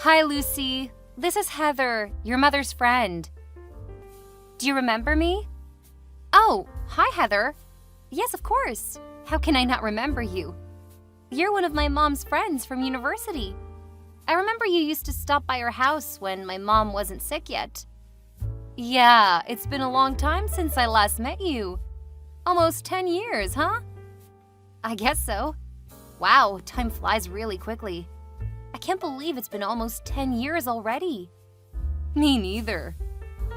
Hi, Lucy. This is Heather, your mother's friend. Do you remember me? Oh, hi, Heather. Yes, of course. How can I not remember you? You're one of my mom's friends from university. I remember you used to stop by her house when my mom wasn't sick yet. Yeah, it's been a long time since I last met you. Almost 10 years, huh? I guess so. Wow, time flies really quickly. I can't believe it's been almost 10 years already. Me neither.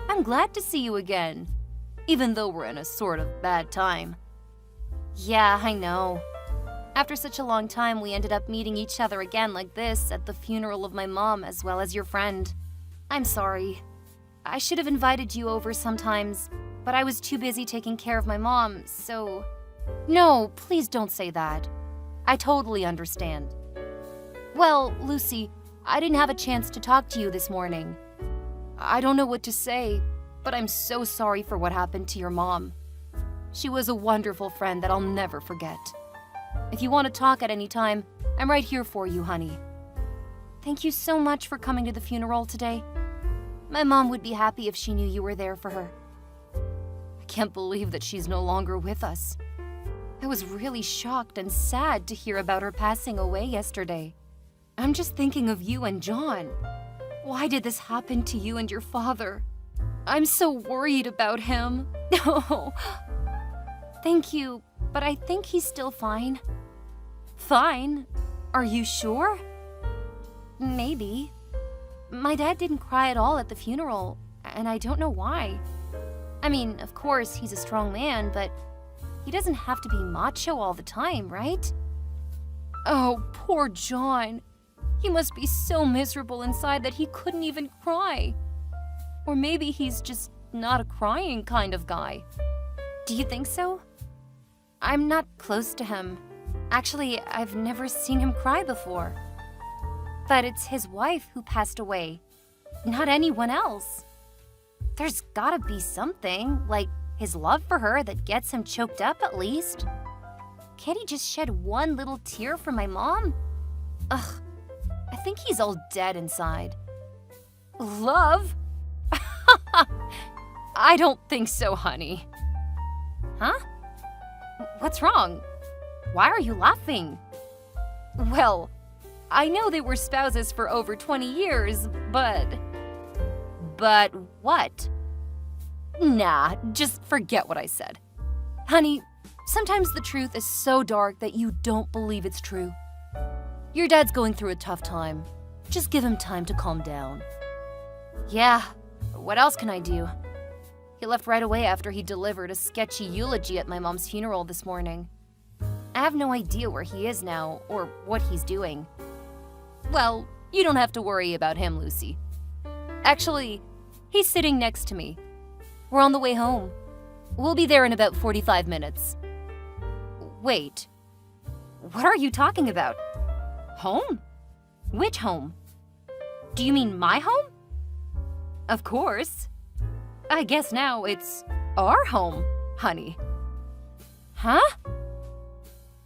I'm glad to see you again, even though we're in a sort of bad time. Yeah, I know. After such a long time, we ended up meeting each other again like this at the funeral of my mom as well as your friend. I'm sorry. I should have invited you over sometimes, but I was too busy taking care of my mom, so... No, please don't say that. I totally understand. Well, Lucy, I didn't have a chance to talk to you this morning. I don't know what to say, but I'm so sorry for what happened to your mom. She was a wonderful friend that I'll never forget. If you want to talk at any time, I'm right here for you, honey. Thank you so much for coming to the funeral today. My mom would be happy if she knew you were there for her. I can't believe that she's no longer with us. I was really shocked and sad to hear about her passing away yesterday. I'm just thinking of you and John. Why did this happen to you and your father? I'm so worried about him. Oh. Thank you, but I think he's still fine. Fine? Are you sure? Maybe. My dad didn't cry at all at the funeral, and I don't know why. I mean, of course, he's a strong man, but he doesn't have to be macho all the time, right? Oh, poor John. He must be so miserable inside that he couldn't even cry. Or maybe he's just not a crying kind of guy. Do you think so? I'm not close to him. Actually, I've never seen him cry before. But it's his wife who passed away, not anyone else. There's gotta be something, like his love for her, that gets him choked up at least. Can't he just shed one little tear for my mom? Ugh, I think he's all dead inside. Love? I don't think so, honey. Huh? What's wrong? Why are you laughing? Well, I know they were spouses for over 20 years, but... But what? Nah, just forget what I said. Honey, sometimes the truth is so dark that you don't believe it's true. Your dad's going through a tough time. Just give him time to calm down. Yeah, what else can I do? He left right away after he delivered a sketchy eulogy at my mom's funeral this morning. I have no idea where he is now or what he's doing. Well, you don't have to worry about him, Lucy. Actually, he's sitting next to me. We're on the way home. We'll be there in about 45 minutes. Wait, what are you talking about? Home? Which home? Do you mean my home? Of course. I guess now it's our home, honey. Huh?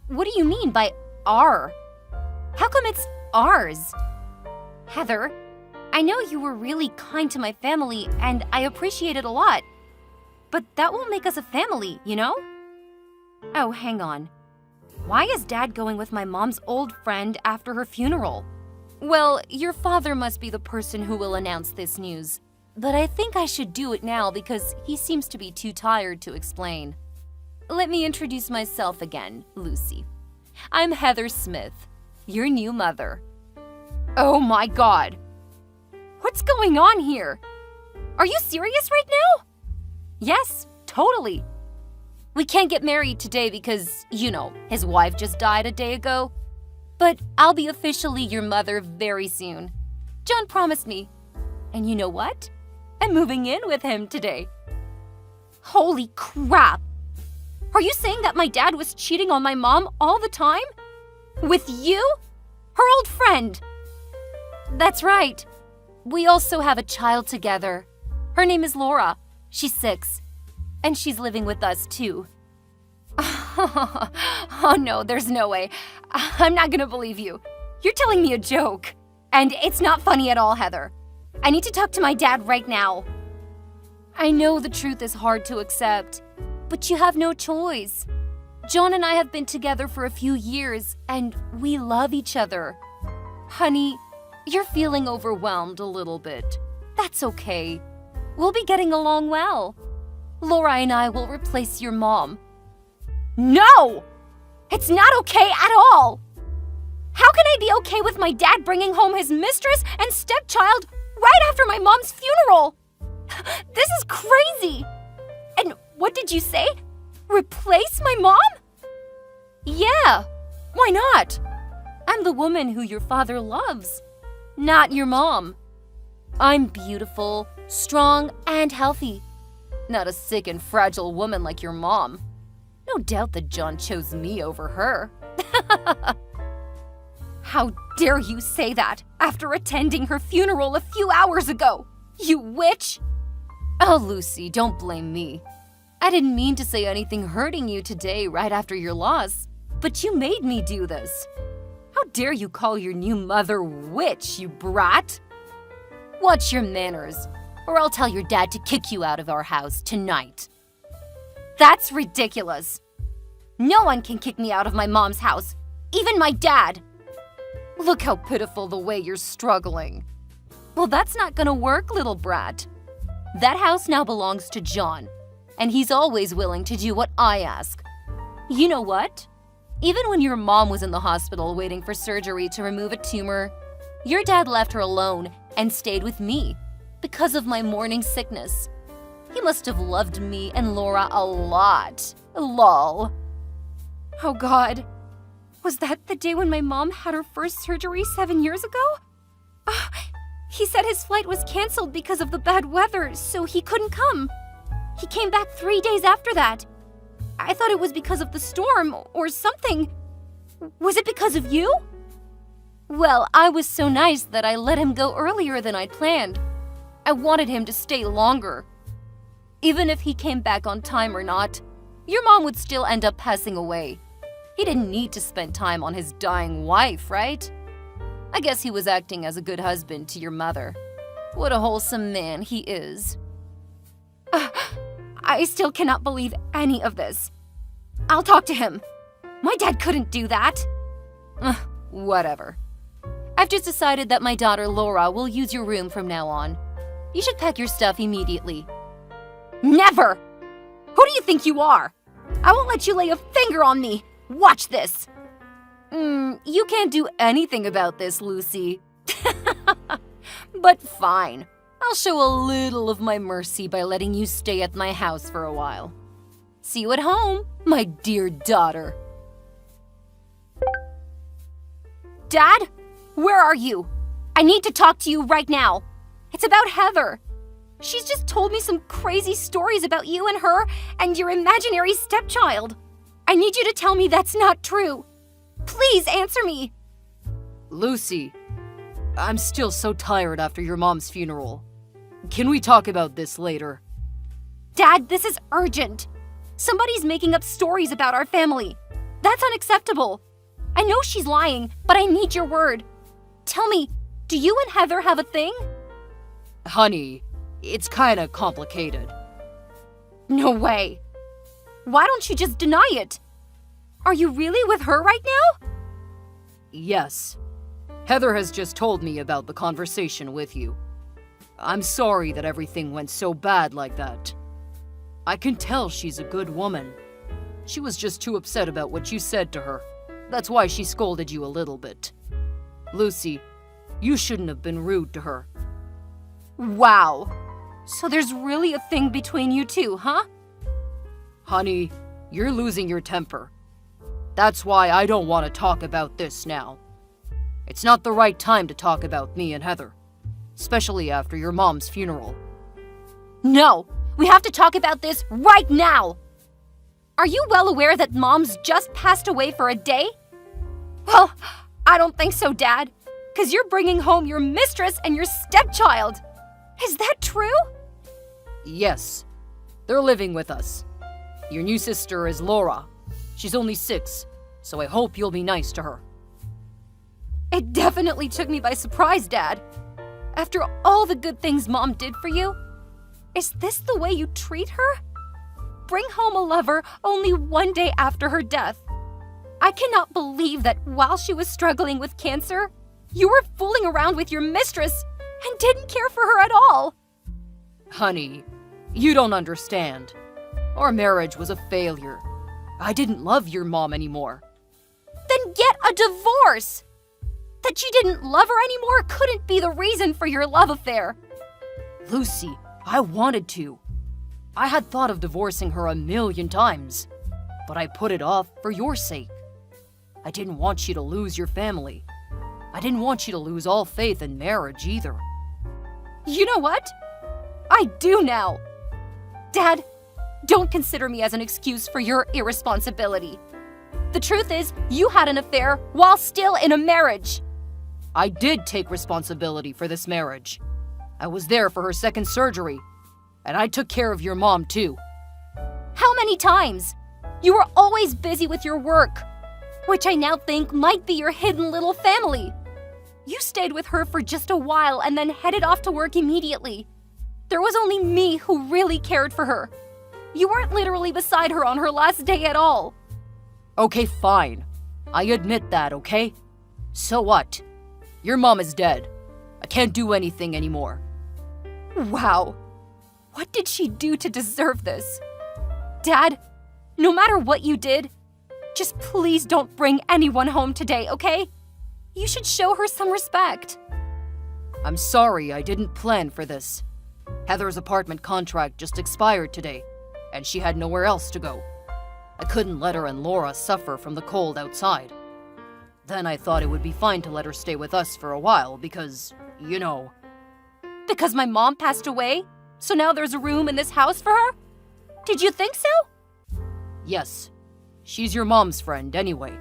What do you mean by our? How come it's ours? Heather, I know you were really kind to my family and I appreciate it a lot. But that won't make us a family, you know? Oh, hang on. Why is Dad going with my mom's old friend after her funeral? Well, your father must be the person who will announce this news. But I think I should do it now because he seems to be too tired to explain. Let me introduce myself again, Lucy. I'm Heather Smith, your new mother. Oh my God! What's going on here? Are you serious right now? Yes, totally. We can't get married today because, you know, his wife just died a day ago. But I'll be officially your mother very soon. John promised me. And you know what? I'm moving in with him today. Holy crap! Are you saying that my dad was cheating on my mom all the time? With you? Her old friend? That's right. We also have a child together. Her name is Laura. She's 6. And she's living with us too. Oh no, there's no way. I'm not gonna believe you. You're telling me a joke. And it's not funny at all, Heather. I need to talk to my dad right now. I know the truth is hard to accept, but you have no choice. John and I have been together for a few years, and we love each other. Honey, you're feeling overwhelmed a little bit. That's okay. We'll be getting along well. Laura and I will replace your mom. No! It's not okay at all! How can I be okay with my dad bringing home his mistress and stepchild right after my mom's funeral? This is crazy! And what did you say? Replace my mom? Yeah, why not? I'm the woman who your father loves, not your mom. I'm beautiful, strong, and healthy. Not a sick and fragile woman like your mom. No doubt that John chose me over her. How dare you say that after attending her funeral a few hours ago, you witch! Oh, Lucy, don't blame me. I didn't mean to say anything hurting you today right after your loss, but you made me do this. How dare you call your new mother witch, you brat? Watch your manners, or I'll tell your dad to kick you out of our house tonight. That's ridiculous. No one can kick me out of my mom's house, even my dad. Look how pitiful the way you're struggling. Well, that's not gonna work, little brat. That house now belongs to John, and he's always willing to do what I ask. You know what? Even when your mom was in the hospital waiting for surgery to remove a tumor, your dad left her alone and stayed with me because of my morning sickness. He must have loved me and Laura a lot. Lol. Oh God. Was that the day when my mom had her first surgery 7 years ago? He said his flight was canceled because of the bad weather, so he couldn't come. He came back 3 days after that. I thought it was because of the storm or something. Was it because of you? Well, I was so nice that I let him go earlier than I'd planned. I wanted him to stay longer. Even if he came back on time or not, your mom would still end up passing away. He didn't need to spend time on his dying wife, right? I guess he was acting as a good husband to your mother. What a wholesome man he is. I still cannot believe any of this. I'll talk to him. My dad couldn't do that. Whatever. I've just decided that my daughter Laura will use your room from now on. You should pack your stuff immediately. Never! Who do you think you are? I won't let you lay a finger on me. Watch this. You can't do anything about this, Lucy. But fine. I'll show a little of my mercy by letting you stay at my house for a while. See you at home, my dear daughter. Dad? Where are you? I need to talk to you right now. It's about Heather. She's just told me some crazy stories about you and her and your imaginary stepchild. I need you to tell me that's not true. Please answer me. Lucy, I'm still so tired after your mom's funeral. Can we talk about this later? Dad, this is urgent. Somebody's making up stories about our family. That's unacceptable. I know she's lying, but I need your word. Tell me, do you and Heather have a thing? Honey, it's kinda complicated. No way. Why don't you just deny it? Are you really with her right now? Yes. Heather has just told me about the conversation with you. I'm sorry that everything went so bad like that. I can tell she's a good woman. She was just too upset about what you said to her. That's why she scolded you a little bit. Lucy, you shouldn't have been rude to her. Wow. So there's really a thing between you two, huh? Honey, you're losing your temper. That's why I don't want to talk about this now. It's not the right time to talk about me and Heather, especially after your mom's funeral. No, we have to talk about this right now. Are you well aware that Mom's just passed away for a day? Well, I don't think so, Dad, because you're bringing home your mistress and your stepchild. Is that true? Yes, they're living with us. Your new sister is Laura. She's only 6, so I hope you'll be nice to her. It definitely took me by surprise, Dad. After all the good things Mom did for you, is this the way you treat her? Bring home a lover only one day after her death. I cannot believe that while she was struggling with cancer, you were fooling around with your mistress and didn't care for her at all. Honey, you don't understand. Our marriage was a failure. I didn't love your mom anymore. Then get a divorce! That you didn't love her anymore couldn't be the reason for your love affair. Lucy, I wanted to. I had thought of divorcing her 1,000,000 times, but I put it off for your sake. I didn't want you to lose your family. I didn't want you to lose all faith in marriage either. You know what? I do now. Dad, don't consider me as an excuse for your irresponsibility. The truth is, you had an affair while still in a marriage. I did take responsibility for this marriage. I was there for her second surgery, and I took care of your mom too. How many times? You were always busy with your work, which I now think might be your hidden little family. You stayed with her for just a while and then headed off to work immediately. There was only me who really cared for her. You weren't literally beside her on her last day at all. Okay, fine. I admit that, okay? So what? Your mom is dead. I can't do anything anymore. Wow. What did she do to deserve this? Dad, no matter what you did, just please don't bring anyone home today, okay? You should show her some respect. I'm sorry I didn't plan for this. Heather's apartment contract just expired today, and she had nowhere else to go. I couldn't let her and Laura suffer from the cold outside. Then I thought it would be fine to let her stay with us for a while because, you know. Because my mom passed away? So now there's a room in this house for her? Did you think so? Yes. She's your mom's friend anyway.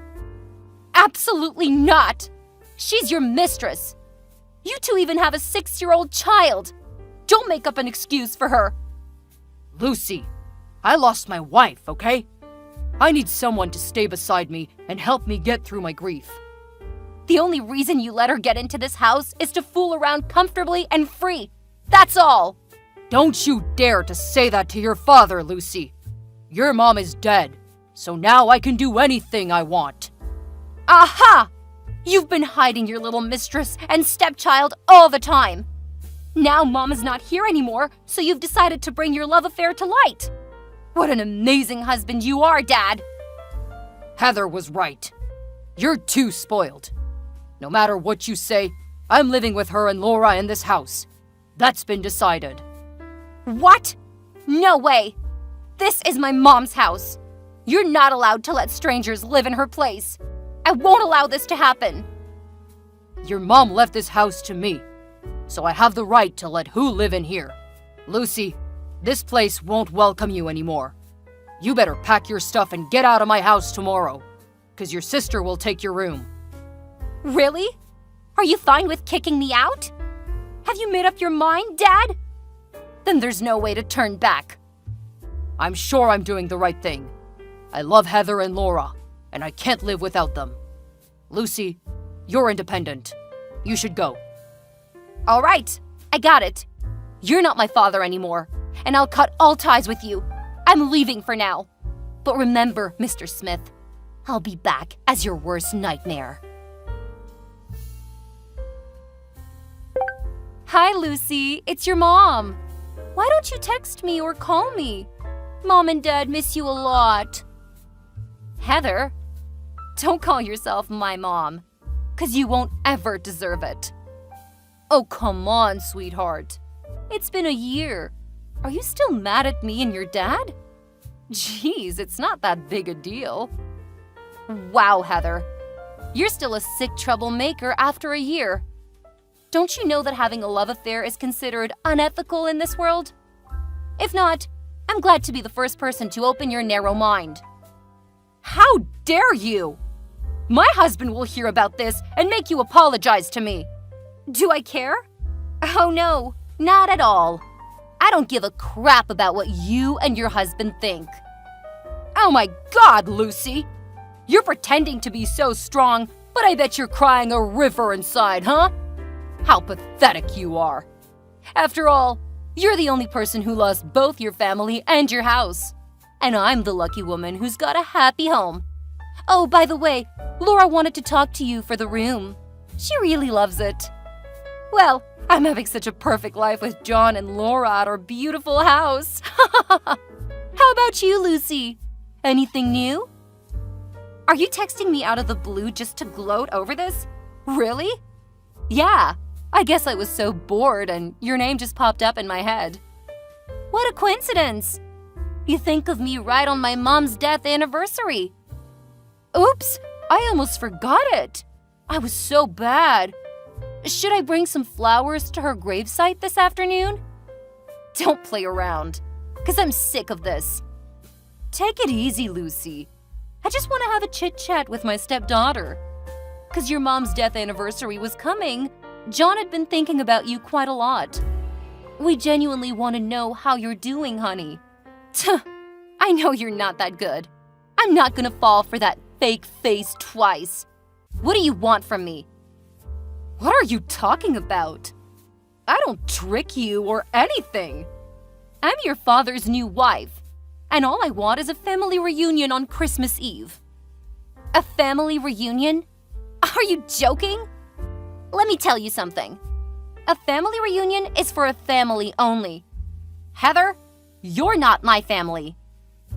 Absolutely not! She's your mistress. You two even have a 6-year-old child. Don't make up an excuse for her. Lucy, I lost my wife, okay? I need someone to stay beside me and help me get through my grief. The only reason you let her get into this house is to fool around comfortably and free. That's all. Don't you dare to say that to your father, Lucy. Your mom is dead, so now I can do anything I want. Aha! You've been hiding your little mistress and stepchild all the time. Now Mom is not here anymore, so you've decided to bring your love affair to light. What an amazing husband you are, Dad. Heather was right. You're too spoiled. No matter what you say, I'm living with her and Laura in this house. That's been decided. What? No way. This is my mom's house. You're not allowed to let strangers live in her place. I won't allow this to happen. Your mom left this house to me, so I have the right to let who live in here. Lucy, this place won't welcome you anymore. You better pack your stuff and get out of my house tomorrow, because your sister will take your room. Really? Are you fine with kicking me out? Have you made up your mind, Dad? Then there's no way to turn back. I'm sure I'm doing the right thing. I love Heather and Laura, and I can't live without them. Lucy, you're independent. You should go. All right, I got it. You're not my father anymore, and I'll cut all ties with you. I'm leaving for now. But remember, Mr. Smith, I'll be back as your worst nightmare. Hi, Lucy. It's your mom. Why don't you text me or call me? Mom and Dad miss you a lot. Heather, don't call yourself my mom, 'cause you won't ever deserve it. Oh, come on, sweetheart. It's been a year. Are you still mad at me and your dad? Jeez, it's not that big a deal. Wow, Heather. You're still a sick troublemaker after a year. Don't you know that having a love affair is considered unethical in this world? If not, I'm glad to be the first person to open your narrow mind. How dare you! My husband will hear about this and make you apologize to me. Do I care? Oh no, not at all. I don't give a crap about what you and your husband think. Oh my God, Lucy! You're pretending to be so strong, But I bet you're crying a river inside, huh? How pathetic you are. After all, you're the only person who lost both your family and your house. And I'm the lucky woman who's got a happy home. Oh, by the way, Laura wanted to talk to you for the room. She really loves it. Well, I'm having such a perfect life with John and Laura at our beautiful house. How about you, Lucy? Anything new? Are you texting me out of the blue just to gloat over this? Really? Yeah, I guess I was so bored and your name just popped up in my head. What a coincidence! You think of me right on my mom's death anniversary. Oops, I almost forgot it. I was so bad. Should I bring some flowers to her gravesite this afternoon? Don't play around, because I'm sick of this. Take it easy, Lucy. I just want to have a chit-chat with my stepdaughter. Because your mom's death anniversary was coming, John had been thinking about you quite a lot. We genuinely want to know how you're doing, honey. I know you're not that good. I'm not gonna fall for that fake face twice. What do you want from me? What are you talking about? I don't trick you or anything. I'm your father's new wife, and all I want is a family reunion on Christmas Eve. A family reunion? Are you joking? Let me tell you something. A family reunion is for a family only. Heather, you're not my family.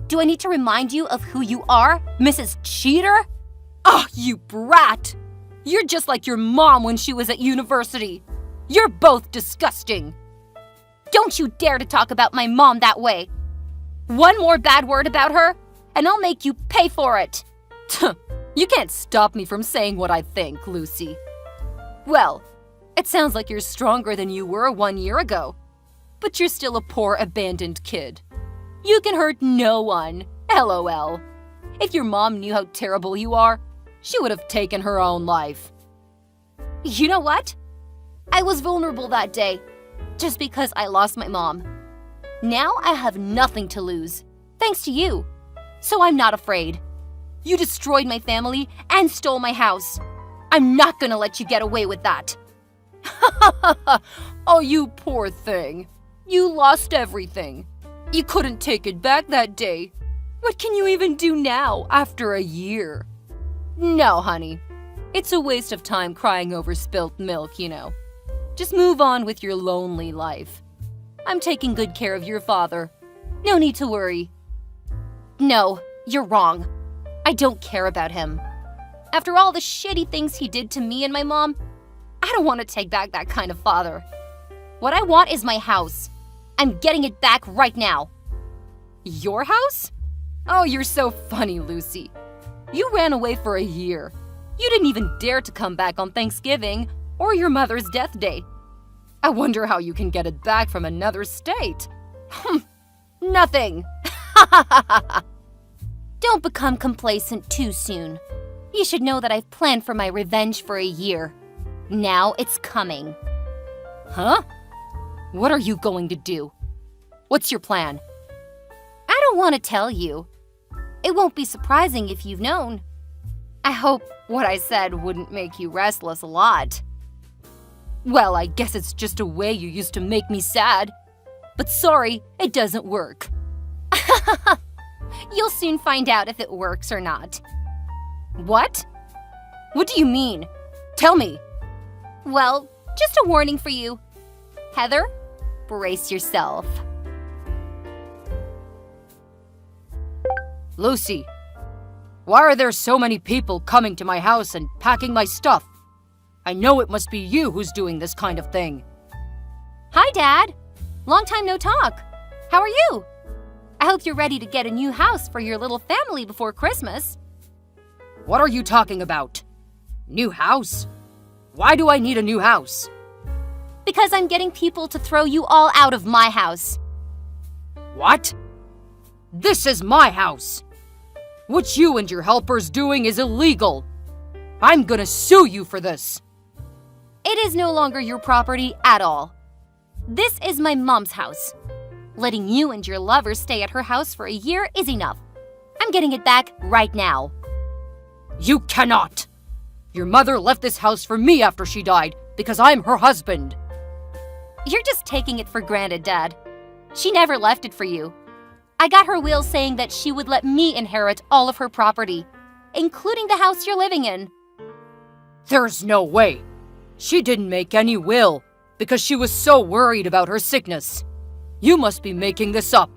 Do I need to remind you of who you are, Mrs. Cheater? Oh, you brat! You're just like your mom when she was at university. You're both disgusting. Don't you dare to talk about my mom that way. One more bad word about her, and I'll make you pay for it. You can't stop me from saying what I think, Lucy. Well, it sounds like you're stronger than you were 1 year ago. But you're still a poor, abandoned kid. You can hurt no one, LOL. If your mom knew how terrible you are, she would have taken her own life. You know what? I was vulnerable that day, just because I lost my mom. Now I have nothing to lose, thanks to you. So I'm not afraid. You destroyed my family and stole my house. I'm not gonna let you get away with that. Oh, you poor thing. You lost everything. You couldn't take it back that day. What can you even do now after a year? No, honey. It's a waste of time crying over spilt milk, you know. Just move on with your lonely life. I'm taking good care of your father. No need to worry. No, you're wrong. I don't care about him. After all the shitty things he did to me and my mom, I don't want to take back that kind of father. What I want is my house. I'm getting it back right now. Your house? Oh, you're so funny, Lucy. You ran away for a year. You didn't even dare to come back on Thanksgiving or your mother's death day. I wonder how you can get it back from another state. Nothing. Don't become complacent too soon. You should know that I've planned for my revenge for a year. Now it's coming. Huh? What are you going to do? What's your plan? I don't want to tell you. It won't be surprising if you've known. I hope what I said wouldn't make you restless a lot. Well, I guess it's just a way you used to make me sad. But sorry, it doesn't work. You'll soon find out if it works or not. What? What do you mean? Tell me. Well, just a warning for you. Heather, brace yourself. Lucy, why are there so many people coming to my house and packing my stuff? I know it must be you who's doing this kind of thing. Hi, Dad. Long time no talk. How are you? I hope you're ready to get a new house for your little family before Christmas. What are you talking about? New house? Why do I need a new house? Because I'm getting people to throw you all out of my house. What? This is my house. What you and your helpers doing is illegal. I'm gonna sue you for this. It is no longer your property at all. This is my mom's house. Letting you and your lover stay at her house for a year is enough. I'm getting it back right now. You cannot. Your mother left this house for me after she died because I'm her husband. You're just taking it for granted, Dad. She never left it for you. I got her will saying that she would let me inherit all of her property, including the house you're living in. There's no way. She didn't make any will because she was so worried about her sickness. You must be making this up.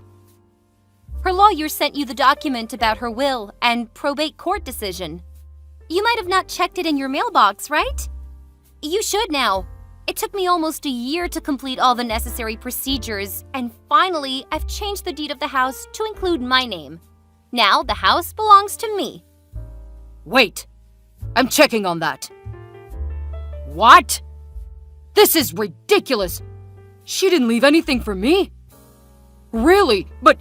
Her lawyer sent you the document about her will and probate court decision. You might have not checked it in your mailbox, right? You should now. It took me almost a year to complete all the necessary procedures, and finally, I've changed the deed of the house to include my name. Now, the house belongs to me. Wait, I'm checking on that. What? This is ridiculous. She didn't leave anything for me. Really? But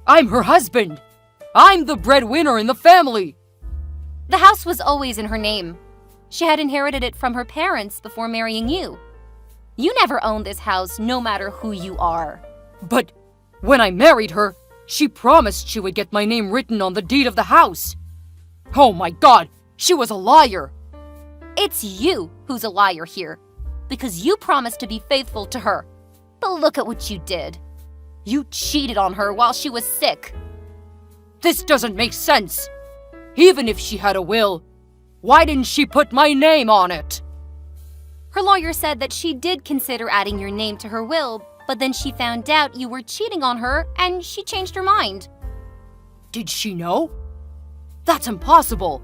I'm her husband. I'm the breadwinner in the family. The house was always in her name. She had inherited it from her parents before marrying you. You never owned this house, no matter who you are. But when I married her, she promised she would get my name written on the deed of the house. Oh my God, she was a liar. It's you who's a liar here, because you promised to be faithful to her. But look at what you did. You cheated on her while she was sick. This doesn't make sense. Even if she had a will, why didn't she put my name on it? Her lawyer said that she did consider adding your name to her will, but then she found out you were cheating on her and she changed her mind. Did she know? That's impossible.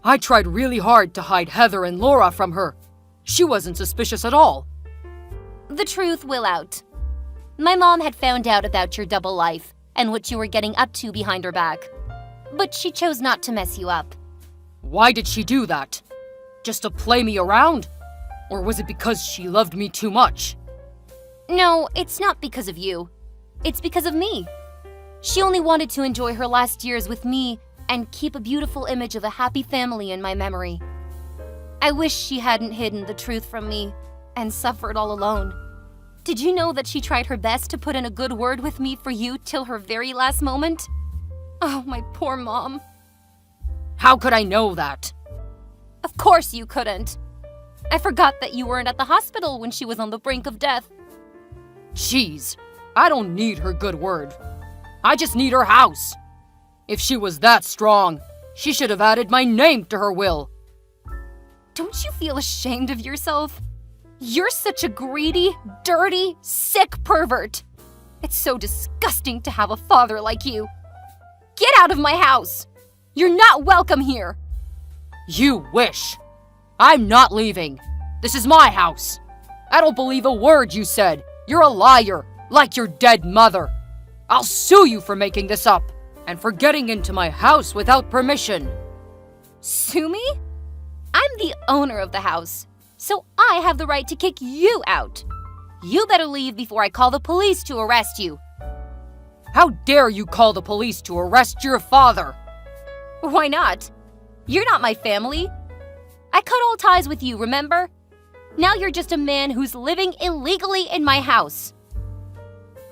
I tried really hard to hide Heather and Laura from her. She wasn't suspicious at all. The truth will out. My mom had found out about your double life and what you were getting up to behind her back. But she chose not to mess you up. Why did she do that? Just to play me around? Or was it because she loved me too much? No, it's not because of you. It's because of me. She only wanted to enjoy her last years with me and keep a beautiful image of a happy family in my memory. I wish she hadn't hidden the truth from me and suffered all alone. Did you know that she tried her best to put in a good word with me for you till her very last moment? Oh, my poor mom. How could I know that? Of course you couldn't. I forgot that you weren't at the hospital when she was on the brink of death. Jeez, I don't need her good word. I just need her house. If she was that strong, she should have added my name to her will. Don't you feel ashamed of yourself? You're such a greedy, dirty, sick pervert. It's so disgusting to have a father like you. Get out of my house! You're not welcome here! You wish. I'm not leaving. This is my house. I don't believe a word you said. You're a liar, like your dead mother. I'll sue you for making this up and for getting into my house without permission. Sue me? I'm the owner of the house, so I have the right to kick you out. You better leave before I call the police to arrest you. How dare you call the police to arrest your father? Why not? You're not my family. I cut all ties with you, remember? Now you're just a man who's living illegally in my house.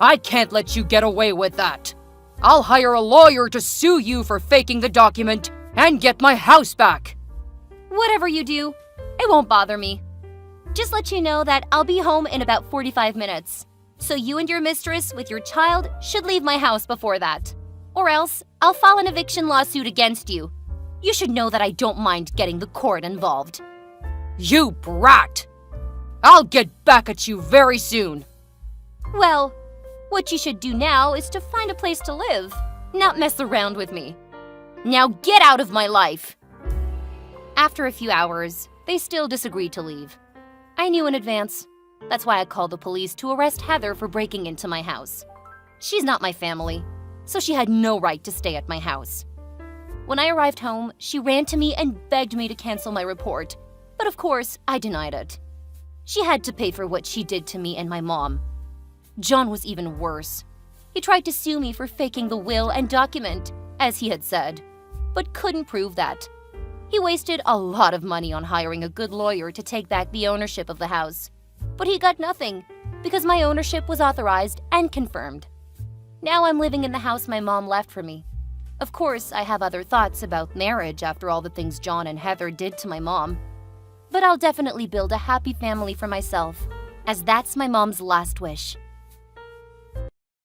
I can't let you get away with that. I'll hire a lawyer to sue you for faking the document and get my house back. Whatever you do, it won't bother me. Just let you know that I'll be home in about 45 minutes. So you and your mistress with your child should leave my house before that. Or else, I'll file an eviction lawsuit against you. You should know that I don't mind getting the court involved. You brat! I'll get back at you very soon. Well, what you should do now is to find a place to live, not mess around with me. Now get out of my life! After a few hours, they still disagreed to leave. I knew in advance. That's why I called the police to arrest Heather for breaking into my house. She's not my family, so she had no right to stay at my house. When I arrived home, she ran to me and begged me to cancel my report, but of course, I denied it. She had to pay for what she did to me and my mom. John was even worse. He tried to sue me for faking the will and document, as he had said, but couldn't prove that. He wasted a lot of money on hiring a good lawyer to take back the ownership of the house. But he got nothing, because my ownership was authorized and confirmed. Now I'm living in the house my mom left for me. Of course, I have other thoughts about marriage after all the things John and Heather did to my mom. But I'll definitely build a happy family for myself, as that's my mom's last wish.